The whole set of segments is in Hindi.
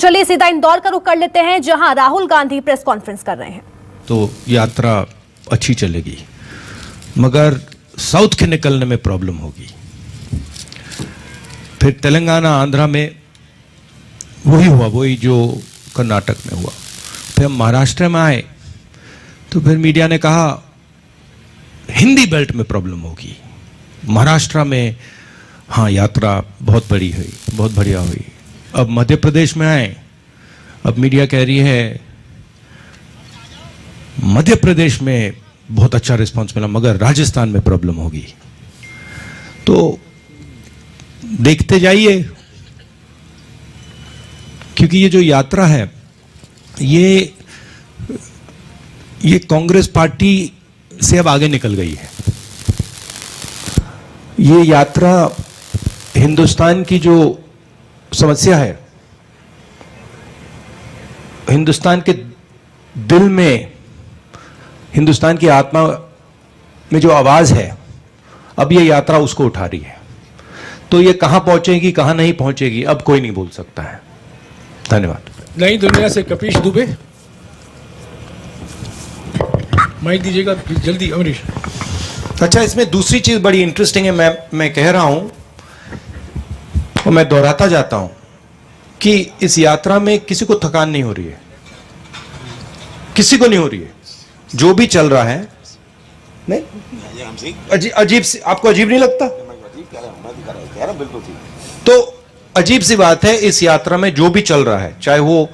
चलिए सीधा इंदौर का रुख कर लेते हैं, जहां राहुल गांधी प्रेस कॉन्फ्रेंस कर रहे हैं। तो यात्रा अच्छी चलेगी, मगर साउथ के निकलने में प्रॉब्लम होगी। फिर तेलंगाना आंध्रा में वही हुआ, वही जो कर्नाटक में हुआ। फिर हम महाराष्ट्र में आए तो फिर मीडिया ने कहा हिंदी बेल्ट में प्रॉब्लम होगी। महाराष्ट्र में हाँ यात्रा बहुत बड़ी हुई, बहुत बढ़िया हुई। अब मध्य प्रदेश में आए, अब मीडिया कह रही है मध्य प्रदेश में बहुत अच्छा रिस्पांस मिला, मगर राजस्थान में प्रॉब्लम होगी। तो देखते जाइए, क्योंकि ये जो यात्रा है ये कांग्रेस पार्टी से अब आगे निकल गई है। ये यात्रा हिंदुस्तान की जो समस्या है, हिंदुस्तान के दिल में, हिंदुस्तान की आत्मा में जो आवाज है, अब ये यात्रा उसको उठा रही है। तो ये कहां पहुंचेगी कहां नहीं पहुंचेगी अब कोई नहीं बोल सकता है। धन्यवाद। नई दुनिया से कपिश दुबे, माइक दीजिएगा जल्दी अमरीश। अच्छा, इसमें दूसरी चीज बड़ी इंटरेस्टिंग है, मैं कह रहा हूं और मैं दोहराता जाता हूं कि इस यात्रा में किसी को थकान नहीं हो रही है, किसी को नहीं हो रही है। जो भी चल रहा है, नहीं अजीब सी, आपको अजीब नहीं लगता? तो अजीब सी बात है, इस यात्रा में जो भी चल रहा है, चाहे वो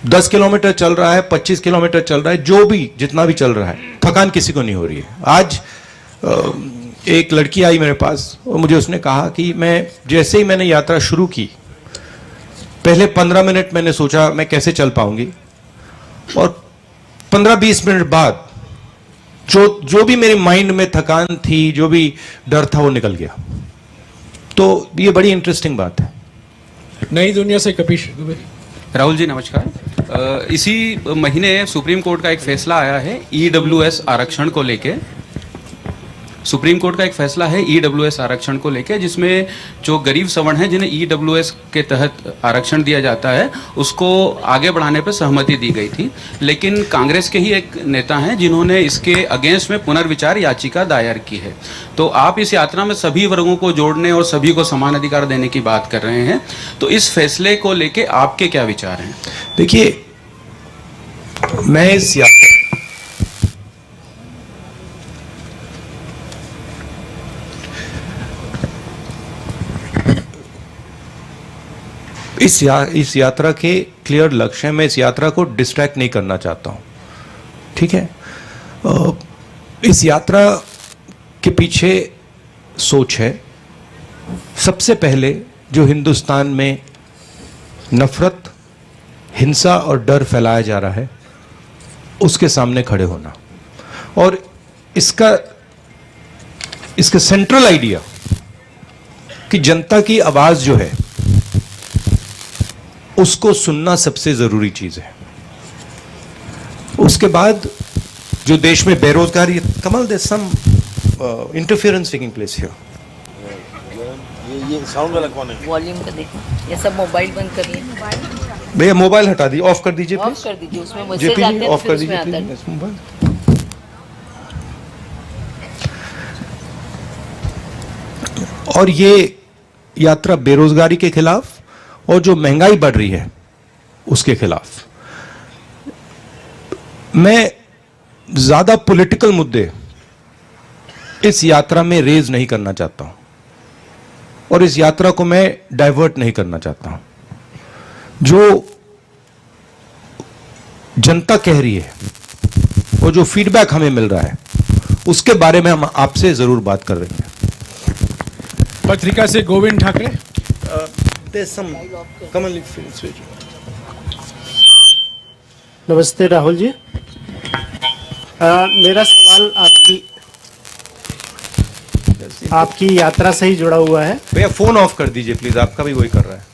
10 किलोमीटर चल रहा है, 25 किलोमीटर चल रहा है, जो भी जितना भी चल रहा है, थकान किसी को नहीं हो रही है। आज एक लड़की आई मेरे पास और मुझे उसने कहा कि जैसे ही मैंने यात्रा शुरू की, पहले 15 मिनट मैंने सोचा मैं कैसे चल पाऊंगी, और 15-20 मिनट बाद जो भी मेरे माइंड में थकान थी, जो भी डर था, वो निकल गया। तो ये बड़ी इंटरेस्टिंग बात है। नई दुनिया से कपिश दुबे। राहुल जी नमस्कार। इसी महीने सुप्रीम कोर्ट का एक फैसला आया है ईडब्ल्यूएस आरक्षण को लेके। सुप्रीम कोर्ट का एक फैसला है ईडब्ल्यूएस आरक्षण को लेके, जिसमें जो गरीब सवर्ण हैं जिन्हें ईडब्ल्यूएस के तहत आरक्षण दिया जाता है, उसको आगे बढ़ाने पर सहमति दी गई थी। लेकिन कांग्रेस के ही एक नेता हैं जिन्होंने इसके अगेंस्ट में पुनर्विचार याचिका दायर की है। तो आप इस यात्रा में सभी वर्गों को जोड़ने और सभी को समान अधिकार देने की बात कर रहे हैं, तो इस फैसले को लेके आपके क्या विचार हैं? देखिए, मैं इस यात्रा के क्लियर लक्ष्य है। मैं इस यात्रा को डिस्ट्रैक्ट नहीं करना चाहता हूं, ठीक है? इस यात्रा के पीछे सोच है, सबसे पहले जो हिंदुस्तान में नफरत, हिंसा और डर फैलाया जा रहा है, उसके सामने खड़े होना। और इसका सेंट्रल आइडिया कि जनता की आवाज जो है उसको सुनना सबसे जरूरी चीज है। उसके बाद जो देश में बेरोजगारी, कमल there some interference taking place here. ये साउंड वाला कौन है? वॉल्यूम का देखो, ये सब मोबाइल बंद करिए। भैया मोबाइल हटा दीजिए, ऑफ कर दीजिए प्लीज। ऑफ कर दीजिए, उसमें मैसेज आते हैं, ऑफ कर फिर उसमें आता दीजिए है। मोबाइल। और ये यात्रा बेरोजगारी के खिलाफ और जो महंगाई बढ़ रही है उसके खिलाफ। मैं ज्यादा पॉलिटिकल मुद्दे इस यात्रा में रेज नहीं करना चाहता हूं, और इस यात्रा को मैं डाइवर्ट नहीं करना चाहता हूं। जो जनता कह रही है और जो फीडबैक हमें मिल रहा है, उसके बारे में हम आपसे जरूर बात कर रहे हैं। पत्रिका से गोविंद ठाकरे। नमस्ते राहुल जी। मेरा सवाल आपकी यात्रा से ही जुड़ा हुआ है। भैया फोन ऑफ कर दीजिए प्लीज, आपका भी वही कर रहा है।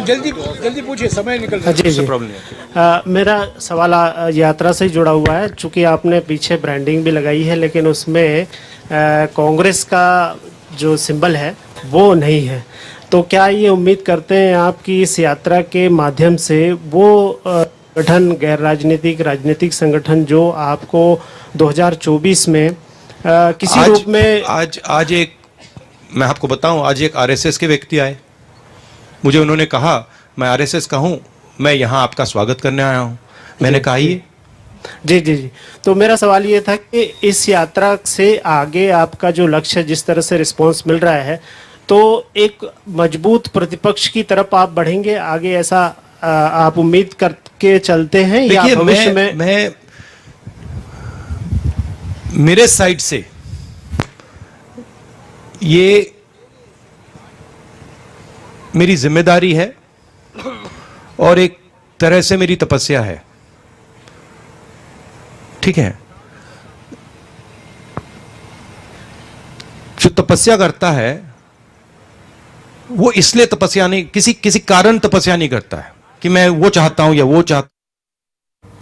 जल्दी जल्दी पूछिए, समय निकल रहा है। जी जी, मेरा सवाल यात्रा से ही जुड़ा हुआ है। चूंकि आपने पीछे ब्रांडिंग भी लगाई है, लेकिन उसमें कांग्रेस का जो सिंबल है वो नहीं है। तो क्या ये उम्मीद करते हैं आप कि इस यात्रा के माध्यम से वो संगठन, गैर राजनीतिक, राजनीतिक संगठन जो आपको 2024 में किसी रूप में आज एक, मैं आपको बताऊं, आज एक आरएसएस के व्यक्ति आए, मुझे उन्होंने कहा मैं आरएसएस का हूं, मैं यहां आपका स्वागत करने आया हूं। मैंने कहा ये जी जी जी। तो मेरा सवाल ये था कि इस यात्रा से आगे आपका जो लक्ष्य, जिस तरह से रिस्पांस मिल रहा है, तो एक मजबूत प्रतिपक्ष की तरफ आप बढ़ेंगे आगे, ऐसा आप उम्मीद करके चलते हैं या भविष्य में? मैं मेरे साइड से ये मेरी जिम्मेदारी है और एक तरह से मेरी तपस्या है, ठीक है। जो तपस्या करता है वो इसलिए तपस्या नहीं, किसी कारण तपस्या नहीं करता है कि मैं वो चाहता हूं या वो चाहता